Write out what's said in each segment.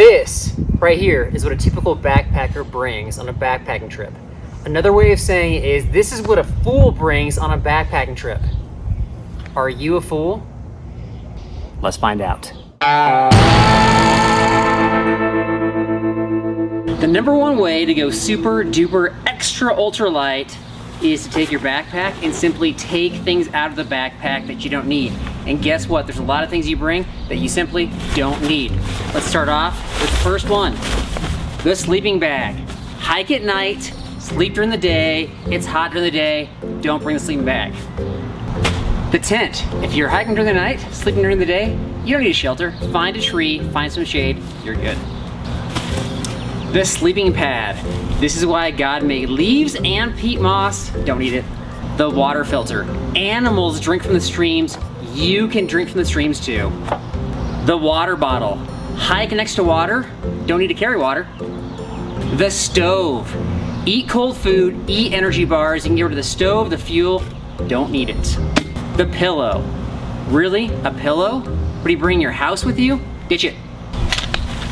This right here is what a typical backpacker brings on a backpacking trip. Another way of saying it is this is what a fool brings on a backpacking trip. Are you a fool? Let's find out. The number one way to go super duper extra ultralight is to take your backpack and simply take things out of the backpack that you don't need. And guess what? There's a lot of things you bring that you simply don't need. Let's start off with the first one, the sleeping bag. Hike at night, sleep during the day, it's hot during the day, don't bring the sleeping bag. The tent. If you're hiking during the night, sleeping during the day, you don't need a shelter. Find a tree, find some shade, you're good. The sleeping pad. This is why God made leaves and peat moss. Don't need it. The water filter. Animals drink from the streams. You can drink from the streams too. The water bottle. Hike next to water. Don't need to carry water. The stove. Eat cold food, eat energy bars. You can get rid of the stove, the fuel. Don't need it. The pillow. Really? A pillow? What do you bring in your house with you? Ditch it.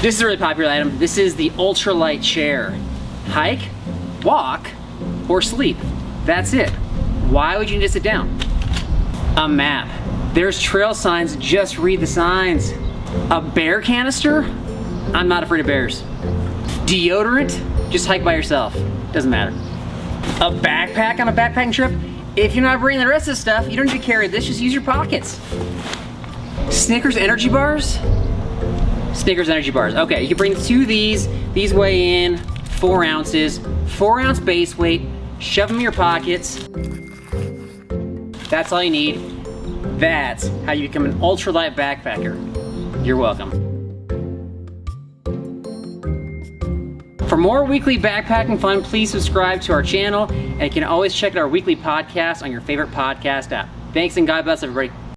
This is a really popular item. This is the ultralight chair. Hike, walk, or sleep. That's it. Why would you need to sit down? A map. There's trail signs, just read the signs. A bear canister? I'm not afraid of bears. Deodorant? Just hike by yourself. Doesn't matter. A backpack on a backpacking trip? If you're not bringing the rest of the stuff, you don't need to carry this, just use your pockets. Snickers energy bars? Snickers energy bars. Okay, you can bring 2 of these. These weigh in 4 ounces, 4 ounce base weight. Shove them in your pockets. That's all you need. That's how you become an ultralight backpacker. You're welcome. For more weekly backpacking fun, please subscribe to our channel, and you can always check out our weekly podcast on your favorite podcast app. Thanks and God bless everybody.